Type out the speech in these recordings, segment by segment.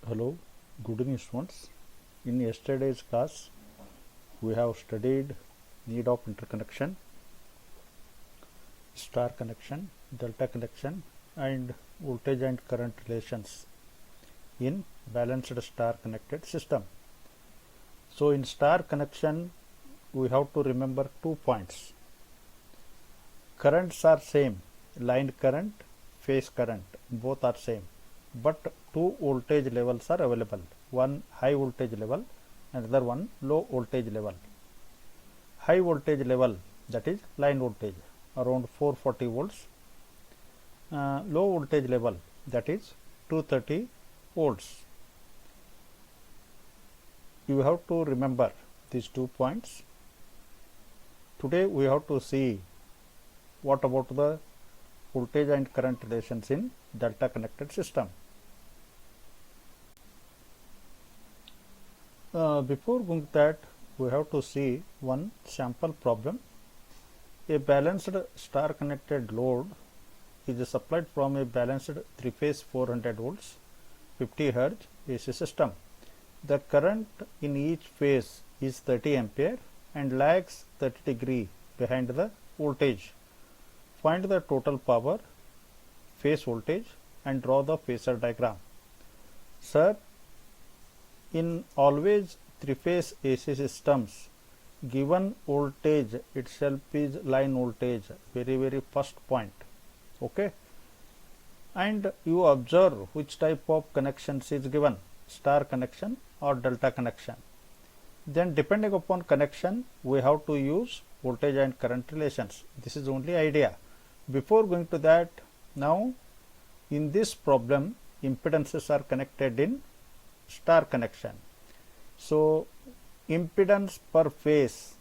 Hello, good evening students. In yesterday's class, we have studied need of interconnection, star connection, delta connection and voltage and current relations in balanced star connected system. So in star connection, we have to remember 2 points. Currents are same, line current, phase current, both are same. But two voltage levels are available, one high voltage level, another one low voltage level. High voltage level, that is line voltage, around 440 volts. Low voltage level, that is 230 volts. You have to remember these 2 points. Today we have to see what about the voltage and current relations in delta connected system. Before going to that, we have to see one sample problem. A balanced star connected load is supplied from a balanced 3-phase 400 volts 50 Hz AC system. The current in each phase is 30 ampere and lags 30 degree behind the voltage. Find the total power, phase voltage and draw the phasor diagram. Sir, in always 3-phase AC systems, given voltage itself is line voltage, very first point. Okay, and you observe which type of connections is given, star connection or delta connection. Then depending upon connection, we have to use voltage and current relations. This is only idea. Before going to that, now in this problem, impedances are connected in star connection. So impedance per phase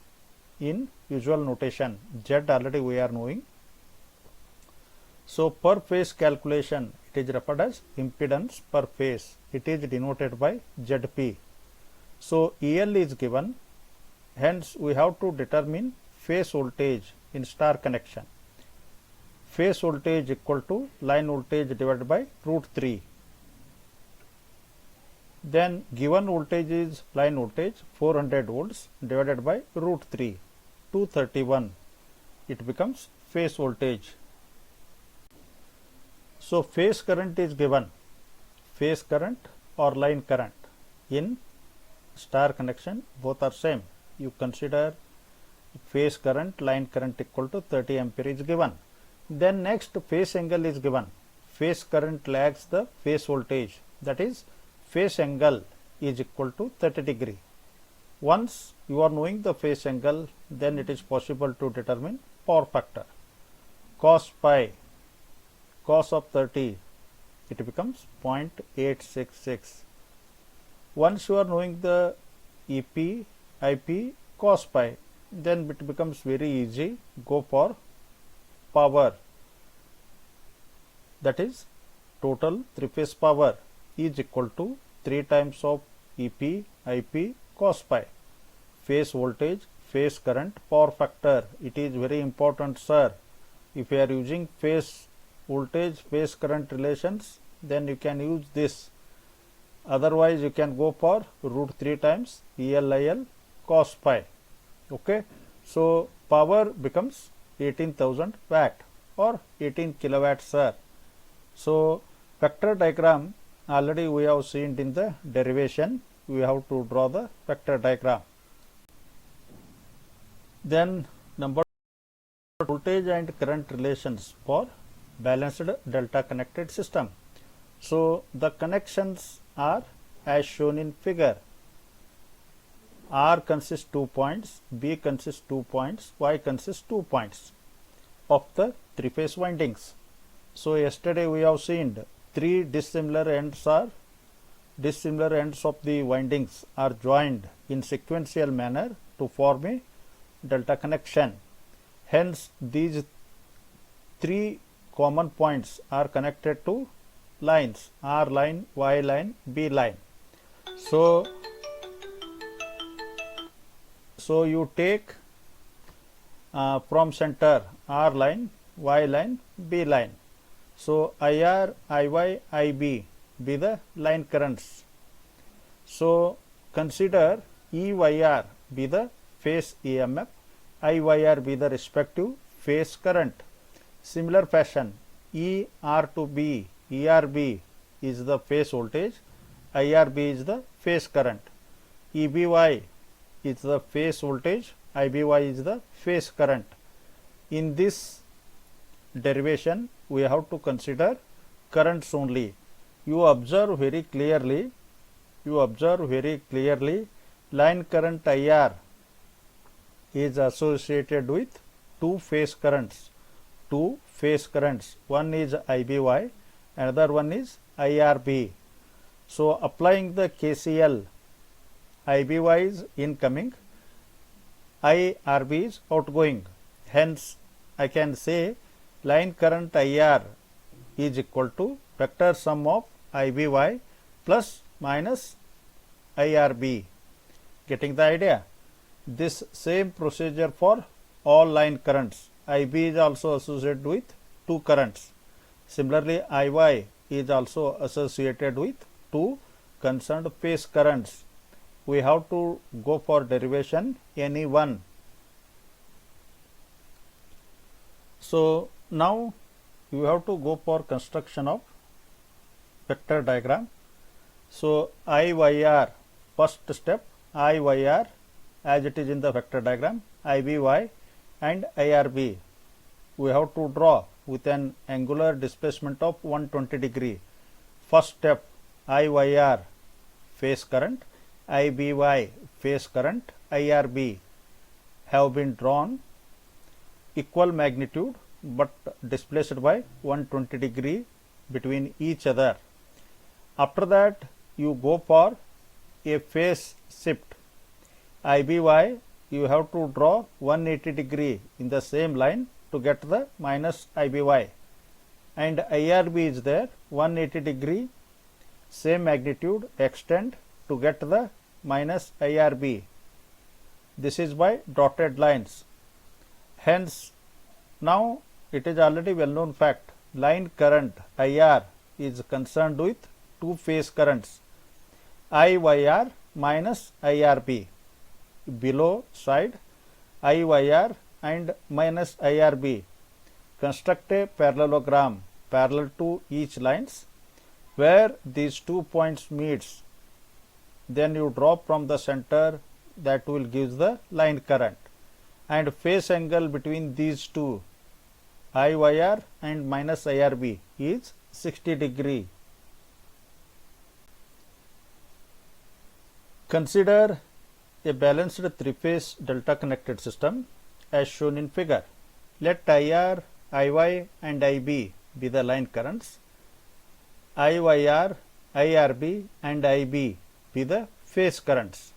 in usual notation, Z already we are knowing. So per phase calculation, it is referred as impedance per phase. It is denoted by ZP. So EL is given, hence we have to determine phase voltage in star connection. Phase voltage equal to line voltage divided by √3. Then given voltage is line voltage 400 volts divided by √3, 231. It becomes phase voltage. So phase current is given, phase current or line current in star connection, both are same. You consider phase current, line current equal to 30 ampere is given. Then next phase angle is given. Phase current lags the phase voltage, that is phase angle is equal to 30 degree. Once you are knowing the phase angle, then it is possible to determine power factor. Cos pi, cos of 30, it becomes 0.866. Once you are knowing the EP, IP, cos pi, then it becomes very easy. Go for power, that is total 3-phase power is equal to 3 times of EP, IP, cos pi. Phase voltage, phase current, power factor. It is very important, sir. If you are using phase voltage, phase current relations, then you can use this. Otherwise, you can go for √3 times ELIL cos pi. Okay. So power becomes 18,000 watt or 18 kilowatt, sir. So vector diagram already we have seen in the derivation. We have to draw the vector diagram. Then number voltage and current relations for balanced delta connected system. So the connections are as shown in figure. R consists 2 points, B consists 2 points, Y consists 2 points of the 3-phase windings. So yesterday we have seen 3 dissimilar ends of the windings are joined in sequential manner to form a delta connection. Hence these 3 common points are connected to lines, R line, Y line, B line. So you take from center R line, Y line, B line. So IR, IY, IB be the line currents So consider EYR be the phase EMF, IYR be the respective phase current. Similar fashion, ER to B, ERB is the phase voltage, IRB is the phase current. EBY is the phase voltage, IBY is the phase current. In this derivation, we have to consider currents only. You observe very clearly, line current IR is associated with two phase currents. One is IBY, another one is IRB. So applying the KCL, IBY is incoming, IRB is outgoing. Hence, I can say line current IR is equal to vector sum of IBY plus minus IRB. Getting the idea? This same procedure for all line currents. IB is also associated with two currents. Similarly, IY is also associated with two concerned phase currents. We have to go for derivation any one. So now you have to go for construction of vector diagram. So IYR, first step, IYR as it is in the vector diagram, IBY and IRB we have to draw with an angular displacement of 120 degree. First step, IYR phase current, IBY phase current, IRB have been drawn equal magnitude but displaced by 120 degree between each other. After that, you go for a phase shift. IBY you have to draw 180 degree in the same line to get the minus IBY, and IRB is there 180 degree same magnitude extend to get the minus IRB. This is by dotted lines. Hence, now it is already well known fact, line current IR is concerned with two phase currents, IYR minus IRB. Below side, IYR and minus IRB. Construct a parallelogram parallel to each lines where these 2 points meets. Then you draw from the center, that will give the line current, and phase angle between these two, IYR and minus IRB, is 60 degree. Consider a balanced three-phase delta connected system as shown in figure. Let IR, IY and IB be the line currents, IYR, IRB and IB be the phase currents.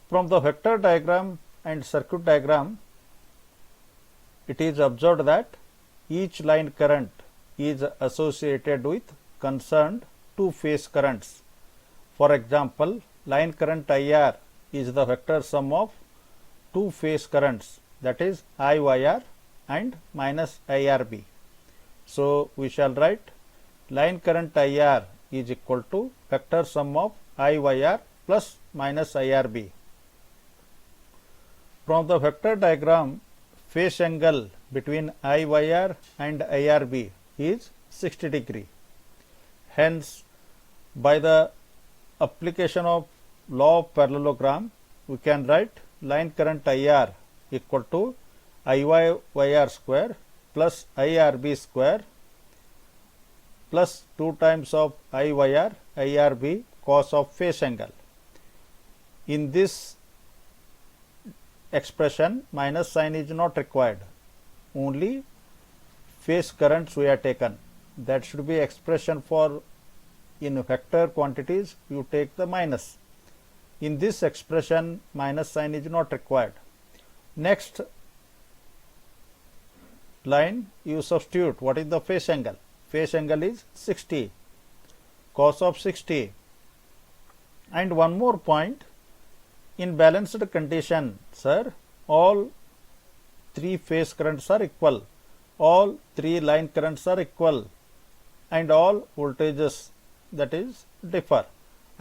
From the vector diagram and circuit diagram, it is observed that each line current is associated with concerned two phase currents. For example, line current IR is the vector sum of two phase currents, that is IYR and minus IRB. So we shall write line current IR is equal to vector sum of IYR plus minus IRB. From the vector diagram, phase angle between IYR and IRB is 60 degree. Hence, by the application of law of parallelogram, we can write line current IR equal to IYR square plus IRB square plus 2 times of IYR IRB cos of phase angle. In this expression, minus sign is not required, only phase currents we have taken. That should be expression for in vector quantities you take the minus. In this expression, minus sign is not required. Next line you substitute what is the phase angle. Phase angle is 60, cos of 60. And one more point, in balanced condition, sir, all three phase currents are equal, all three line currents are equal, and all voltages, that is, differ.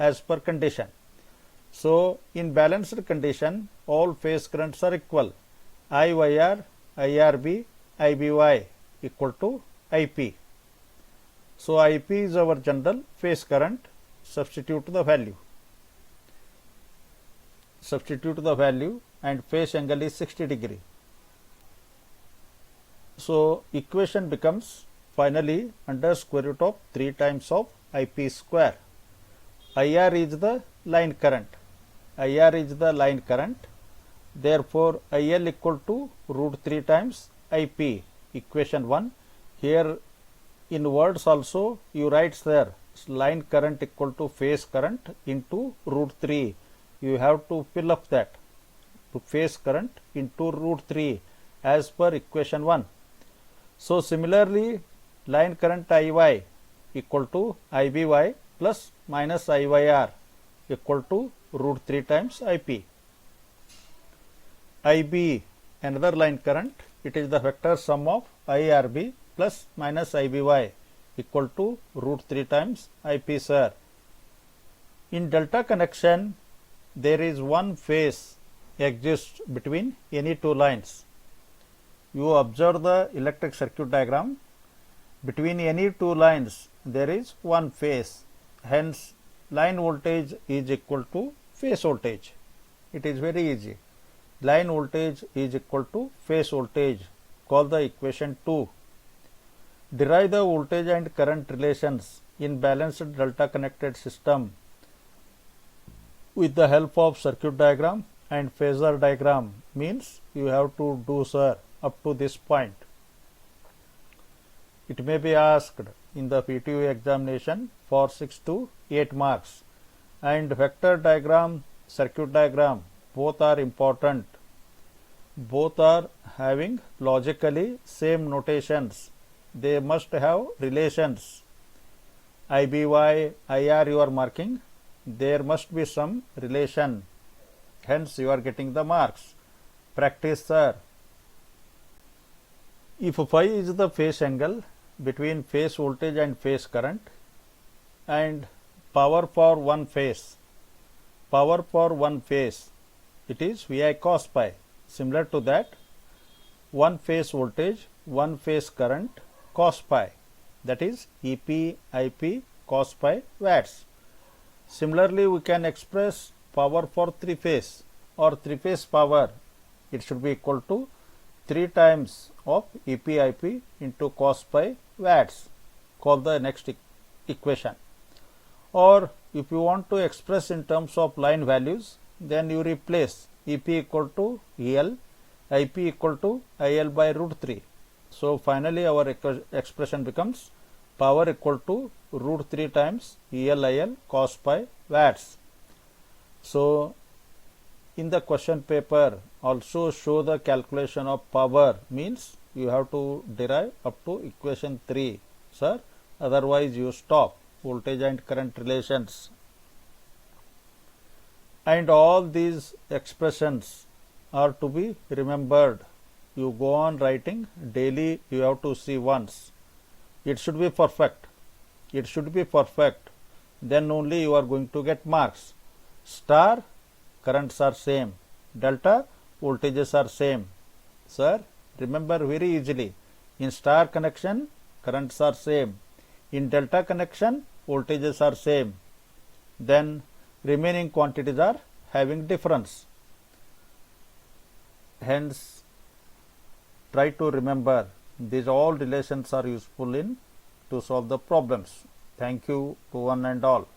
as per condition. So in balanced condition, all phase currents are equal. IYR, IRB, IBY equal to IP. So IP is our general phase current. Substitute the value. Substitute the value and phase angle is 60 degree. So equation becomes finally under square root of 3 times of IP square. IR is the line current. IR is the line current. Therefore, IL equal to root 3 times IP. Equation 1. Here in words also you write there line current equal to phase current into root 3. You have to fill up that to phase current into root 3 as per equation 1. So similarly, line current IY equal to IBY plus minus IYR equal to root 3 times IP. IB, another line current, it is the vector sum of IRB plus minus IBY equal to root 3 times IP, sir. In delta connection, there is one phase exists between any two lines. You observe the electric circuit diagram. Between any two lines, there is one phase. Hence, line voltage is equal to phase voltage. It is very easy. Line voltage is equal to phase voltage. Call the equation 2. Derive the voltage and current relations in balanced delta connected system with the help of circuit diagram and phasor diagram. Means you have to do, sir, up to this point. It may be asked in the PTU examination for 6 to 8 marks, and vector diagram, circuit diagram, both are important. Both are having logically same notations. They must have relations. IBY, IR you are marking, there must be some relation. Hence you are getting the marks. Practice, sir. If phi is the phase angle between phase voltage and phase current, and power for one phase, it is VI cos pi. Similar to that, one phase voltage, one phase current, cos pi, that is EP IP cos pi watts. Similarly, we can express power for three phase or three phase power. It should be equal to 3 times of EP IP into cos pi watts. Call the next equation. Or if you want to express in terms of line values, then you replace EP equal to EL, IP equal to IL by root 3. So finally our expression becomes power equal to root 3 times EL cos pi watts. So in the question paper also show the calculation of power, means you have to derive up to equation 3, sir. Otherwise you stop. Voltage and current relations. And all these expressions are to be remembered. You go on writing daily, you have to see once. It should be perfect. It should be perfect. Then only you are going to get marks. Star, currents are same. Delta, voltages are same. Sir, remember very easily. In star connection, currents are same. In delta connection, voltages are same. Then remaining quantities are having difference. Hence, try to remember these all relations are useful in to solve the problems. Thank you to one and all.